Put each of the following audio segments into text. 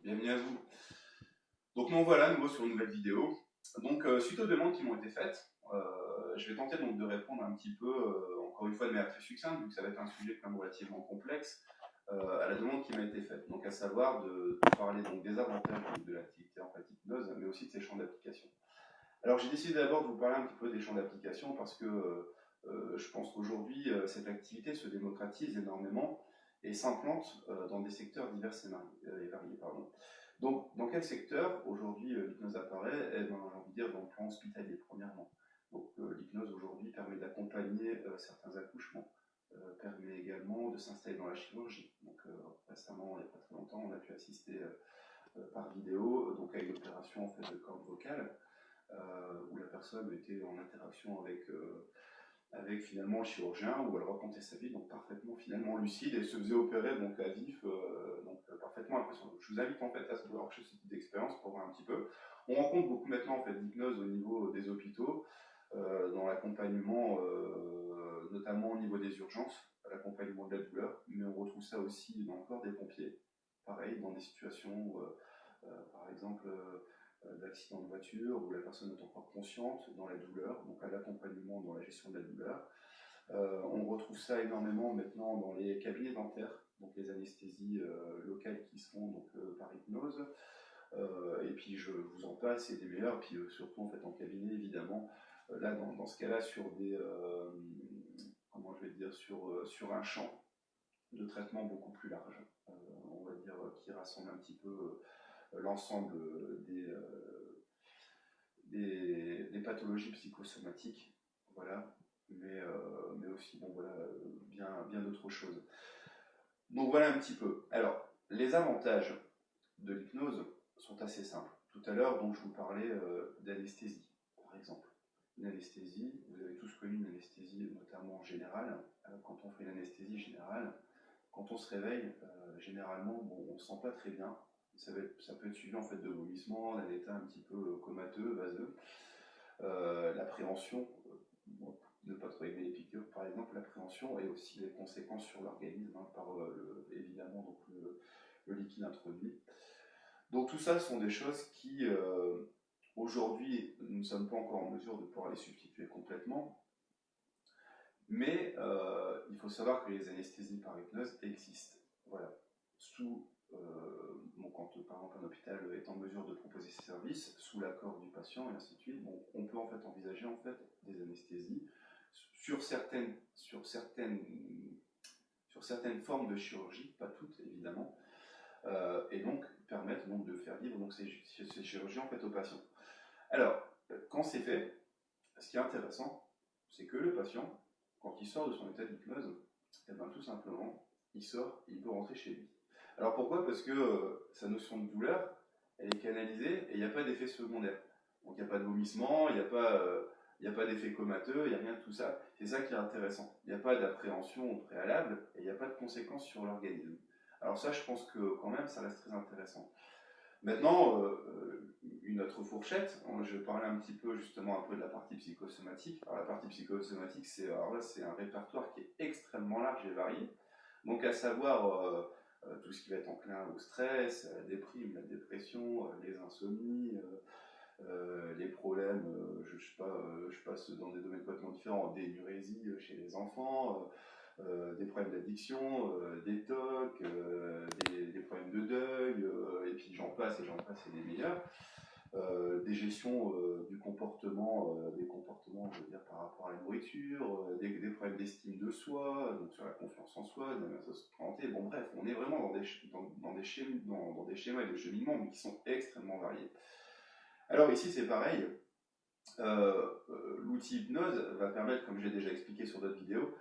Bienvenue à vous. Donc nous voilà, nouveau sur une nouvelle vidéo. Donc suite aux demandes qui m'ont été faites, je vais tenter donc de répondre un petit peu, encore une fois de manière très succincte, vu que ça va être un sujet quand même relativement complexe, à la demande qui m'a été faite. Donc à savoir de parler donc des avantages de l'activité en fait hypnose, mais aussi de ses champs d'application. Alors j'ai décidé d'abord de vous parler un petit peu des champs d'application parce que je pense qu'aujourd'hui cette activité se démocratise énormément et s'implante dans des secteurs divers et variés. Pardon. Donc, dans quel secteur aujourd'hui l'hypnose apparaît? Eh ben, j'ai envie de dire dans le plan hospitalier, premièrement. Donc, l'hypnose aujourd'hui permet d'accompagner certains accouchements, permet également de s'installer dans la chirurgie. Donc, récemment, il n'y a pas très longtemps, on a pu assister par vidéo donc à une opération en fait, de corde vocale où la personne était en interaction avec finalement le chirurgien, où elle racontait sa vie, donc parfaitement finalement lucide, et se faisait opérer donc à vif, parfaitement impressionnant. Je vous invite en fait à se voir chez ce type d'expérience pour voir un petit peu. On rencontre beaucoup maintenant en fait d'hypnose au niveau des hôpitaux, dans l'accompagnement, notamment au niveau des urgences, l'accompagnement de la douleur, mais on retrouve ça aussi dans le corps des pompiers, pareil, dans des situations, par exemple, d'accident de voiture, où la personne est encore consciente dans la douleur, donc à l'accompagnement dans la gestion de la douleur. On retrouve ça énormément maintenant dans les cabinets dentaires, donc les anesthésies locales qui se font donc, par hypnose. Et puis je vous en passe, c'est des meilleurs, puis surtout en fait en cabinet évidemment. Là dans ce cas-là sur des comment je vais dire sur un champ de traitement beaucoup plus large, on va dire qui rassemble un petit peu l'ensemble des pathologies psychosomatiques, voilà, mais aussi bon, voilà, bien d'autres choses. Donc voilà un petit peu. Alors, les avantages de l'hypnose sont assez simples. Tout à l'heure, donc, je vous parlais d'anesthésie, par exemple. Une anesthésie, vous avez tous connu une anesthésie, notamment générale. Quand on fait une anesthésie générale, quand on se réveille, généralement, bon, on ne se sent pas très bien. Ça peut être suivi en fait de vomissements, d'un état un petit peu comateux, vaseux. L'appréhension, ne pas trop aimer les piqûres par exemple, l'appréhension et aussi les conséquences sur l'organisme par évidemment donc, le liquide introduit. Donc tout ça sont des choses qui aujourd'hui nous ne sommes pas encore en mesure de pouvoir les substituer complètement, mais il faut savoir que les anesthésies par hypnose existent. Voilà. Quand par exemple un hôpital est en mesure de proposer ses services, sous l'accord du patient et ainsi de suite, donc, on peut en fait envisager en fait des anesthésies sur certaines formes de chirurgie, pas toutes évidemment, et donc permettre donc, de faire vivre donc, ces chirurgies en fait aux patients. Alors, quand c'est fait, ce qui est intéressant, c'est que le patient, quand il sort de son état d'hypnose, eh ben, tout simplement, il sort et il peut rentrer chez lui. Alors pourquoi? Parce que sa notion de douleur, elle est canalisée et il n'y a pas d'effet secondaire. Donc il n'y a pas de vomissement, il n'y a pas d'effet comateux, il n'y a rien de tout ça. C'est ça qui est intéressant. Il n'y a pas d'appréhension au préalable et il n'y a pas de conséquences sur l'organisme. Alors ça, je pense que quand même, ça reste très intéressant. Maintenant, une autre fourchette, je vais parler un petit peu justement un peu de la partie psychosomatique. Alors la partie psychosomatique, c'est un répertoire qui est extrêmement large et varié. Donc à savoir tout ce qui va être enclin au stress, à la déprime, la dépression, les insomnies, les problèmes, je passe dans des domaines complètement différents, des d'énurésie chez les enfants, des problèmes d'addiction, des TOC, des problèmes de deuil, et puis j'en passe et des meilleurs. Des gestions du comportement, des comportements, je veux dire, par rapport à la nourriture, des problèmes d'estime de soi, donc sur la confiance en soi, de la santé. Bon, bref, on est vraiment dans des schémas et des cheminements qui sont extrêmement variés. Alors ici, c'est pareil. L'outil hypnose va permettre, comme j'ai déjà expliqué sur d'autres vidéos,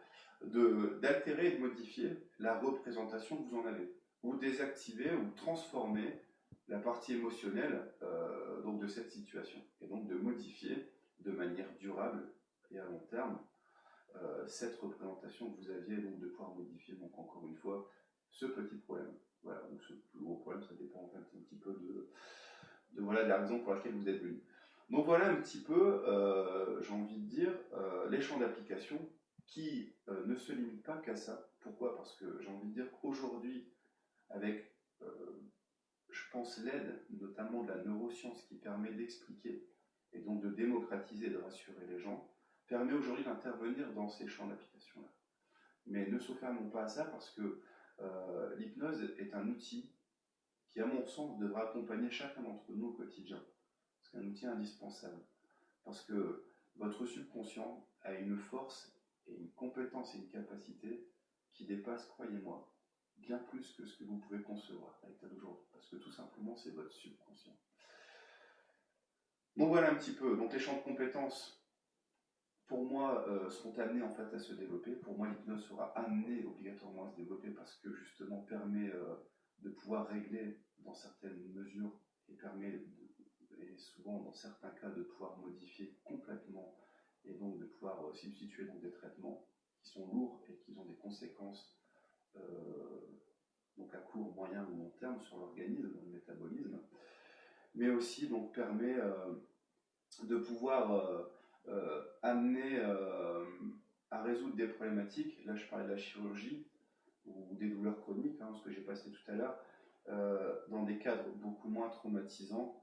d'altérer et de modifier la représentation que vous en avez. Vous désactivez ou transformez la partie émotionnelle donc de cette situation. Et donc de modifier de manière durable et à long terme cette représentation que vous aviez, donc de pouvoir modifier, donc encore une fois, ce petit problème. Voilà, ou ce plus gros problème, ça dépend en fait un petit peu de la raison pour laquelle vous êtes venu. Donc voilà un petit peu, j'ai envie de dire, les champs d'application qui ne se limitent pas qu'à ça. Pourquoi? Parce que j'ai envie de dire qu'aujourd'hui, avec je pense, l'aide, notamment de la neuroscience qui permet d'expliquer et donc de démocratiser et de rassurer les gens, permet aujourd'hui d'intervenir dans ces champs d'application-là. Mais ne se fermons pas à ça parce que l'hypnose est un outil qui, à mon sens, devra accompagner chacun d'entre nous au quotidien. C'est un outil indispensable. Parce que votre subconscient a une force et une compétence et une capacité qui dépassent, croyez-moi, bien plus que ce que vous pouvez concevoir à l'état d'aujourd'hui. Parce que tout simplement, c'est votre subconscient. Donc voilà un petit peu. Donc les champs de compétences, pour moi, sont amenés en fait à se développer. Pour moi, l'hypnose sera amenée obligatoirement à se développer parce que justement permet de pouvoir régler dans certaines mesures et permet et souvent dans certains cas de pouvoir modifier complètement et donc de pouvoir substituer donc des traitements qui sont lourds et qui ont des conséquences donc à court, moyen ou long terme sur l'organisme, le métabolisme, mais aussi donc permet de pouvoir amener à résoudre des problématiques. Là je parlais de la chirurgie ou des douleurs chroniques, hein, ce que j'ai passé tout à l'heure, dans des cadres beaucoup moins traumatisants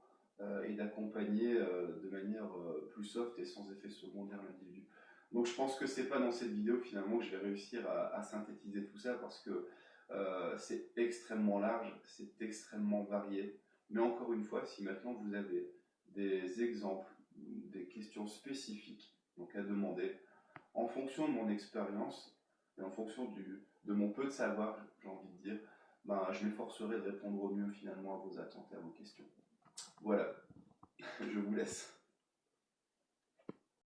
et d'accompagner de manière plus soft et sans effet secondaire l'individu. Donc je pense que c'est pas dans cette vidéo finalement que je vais réussir à synthétiser tout ça parce que c'est extrêmement large, c'est extrêmement varié. Mais encore une fois, si maintenant vous avez des exemples, des questions spécifiques donc à demander, en fonction de mon expérience et en fonction de mon peu de savoir, j'ai envie de dire, ben, je m'efforcerai de répondre au mieux finalement à vos attentes et à vos questions. Voilà, je vous laisse.